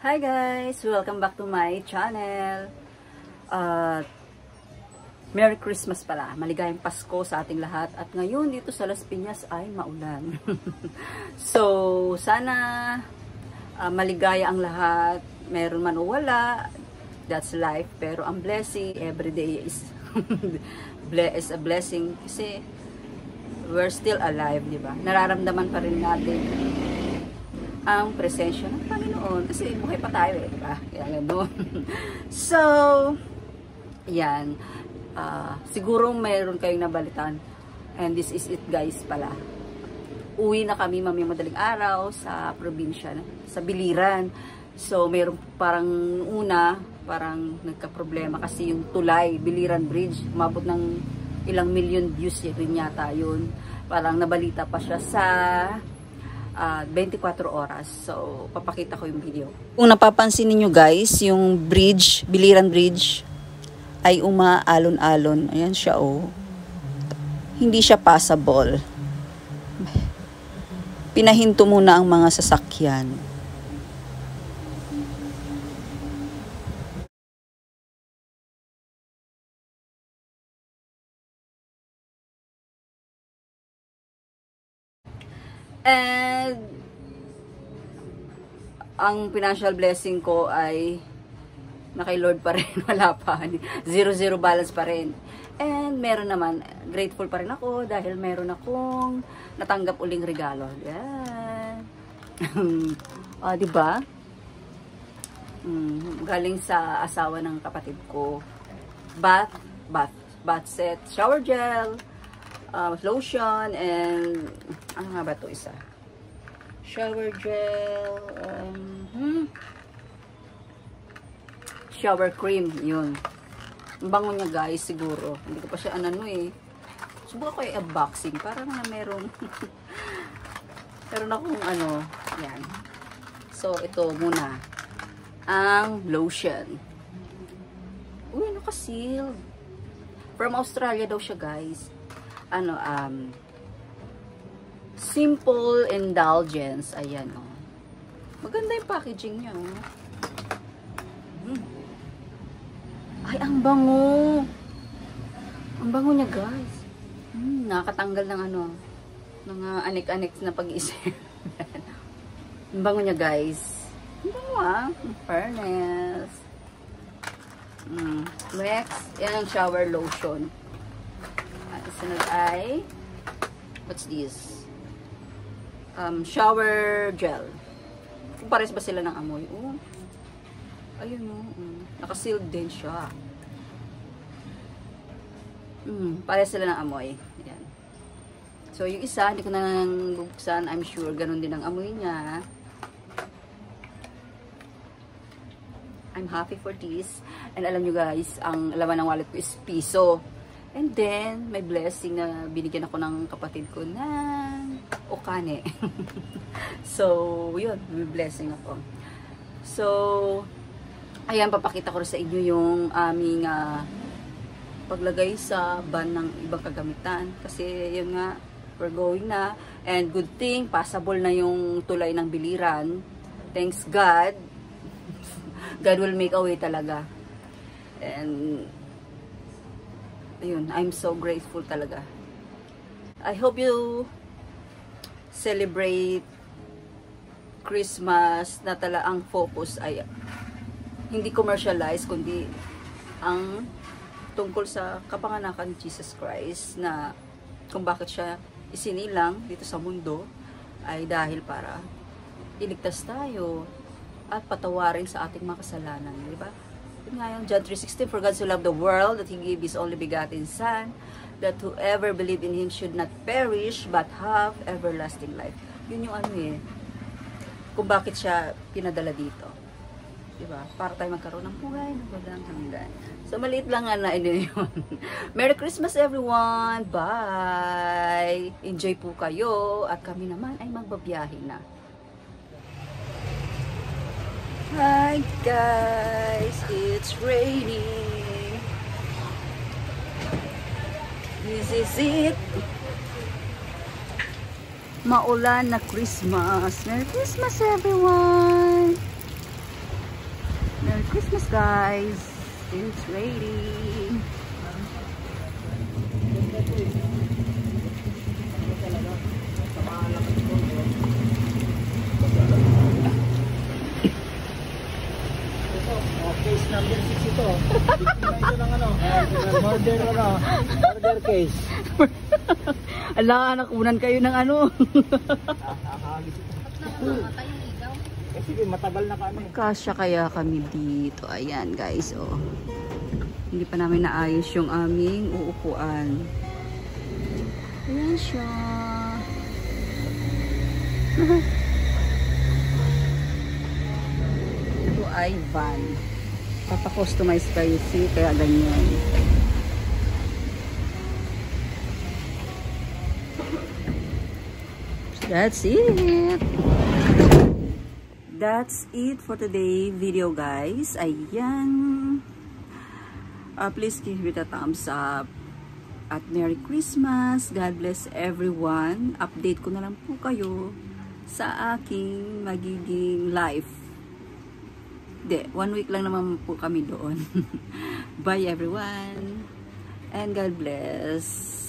Hi guys! Welcome back to my channel. Merry Christmas pala. Maligayang Pasko sa ating lahat. At ngayon dito sa Las Piñas ay maulan. So, sana maligaya ang lahat. Meron man o wala. That's life. Pero ang blessing, everyday is, is a blessing. Kasi we're still alive, di ba? Nararamdaman pa rin natin ang presensya ng Panginoon kasi buhay pa tayo eh, diba? Kaya gano'n. So, yan. Siguro mayroon kayong nabalitan. And this is it guys pala. Uwi na kami mamayang madaling araw sa probinsya, sa Biliran. So, mayroon parang parang nagka-problema kasi yung tulay, Biliran Bridge, umabot ng ilang million views rin yata yun. Parang nabalita pa siya sa 24 oras. So, papakita ko yung video. Kung napapansin niyo guys, yung bridge, Biliran Bridge, ay umaalon-alon. Ayan siya oh. Hindi siya passable. Pinahinto muna ang mga sasakyan. And ang financial blessing ko ay na kay Lord pa rin, wala pa. 0-0 balance pa rin. And meron naman, grateful pa rin ako dahil meron akong natanggap uling regalo. Yan. Diba? Galing sa asawa ng kapatid ko. Bath set, shower gel, lotion, and ano nga ba ito isa? Shower gel, shower cream, yun. Ang bango niya guys, siguro. Hindi ko pa siya eh. Subukan ko i-unboxing para na meron meron akong yan. So, ito muna. Ang lotion. Uy, naka-sealed. From Australia daw siya guys. Simple indulgence. Ayan oh. Maganda yung packaging niya oh. Ay, ang bango. Ang bango niya guys. Nakakatanggal ng mga anik-anik na pag-iisip. Ang bango niya guys. Ang bango fairness. Next, yan ang shower lotion. Sunod ay what's this? Shower gel. Kung pares ba sila ng amoy? Oh. Ayun naka-sealed din siya. Pares sila ng amoy. Ayan. So, yung isa, hindi ko na bubuksan. I'm sure, ganun din ang amoy niya. I'm happy for this. And alam nyo guys, ang laman ng wallet ko is piso. And then, may blessing na binigyan ako ng kapatid ko ng okane. So, yun, may blessing ako. So, ayan, papakita ko rin sa inyo yung aming paglagay sa van ng ibang kagamitan. Kasi, yun nga, we're going na. And good thing, passable na yung tulay ng Biliran. Thanks God. God will make a way talaga. And ayun, I'm so grateful talaga. I hope you celebrate Christmas na ang focus ay hindi commercialized, kundi ang tungkol sa kapanganakan ni Jesus Christ na kung bakit siya isinilang dito sa mundo ay dahil para iligtas tayo at patawarin sa ating mga kasalanan, di ba? Ngayon, John 3:16, for God so loved the world that He gave His only begotten Son, that whoever believe in Him should not perish, but have everlasting life. Yun yung kung bakit siya pinadala dito. Diba? Para tayo magkaroon ng buhay na walang hanggan. So, maliit lang yun. Merry Christmas everyone! Bye! Enjoy po kayo at kami naman ay magbabiyahe na. Hi guys, it's raining. This is it. Maulan na Christmas. Merry Christmas everyone. Merry Christmas, guys. It's ready. Case number 6 ito. Ito ng murder case. Ala, nakunan kayo ng ano. Sige, matagal na kami. Kasya kaya kami dito. Ayan, guys, oh. Hindi pa namin naayos yung aming uupuan. Ayan siya. Ito ay van. Papa-customize kayo, see? Kaya ganyan. That's it. That's it for today video, guys. Ayan. Please give it a thumbs up. At Merry Christmas. God bless everyone. Update ko na lang po kayo sa aking magiging live. Hindi, 1 week lang naman po kami doon. Bye everyone. And God bless.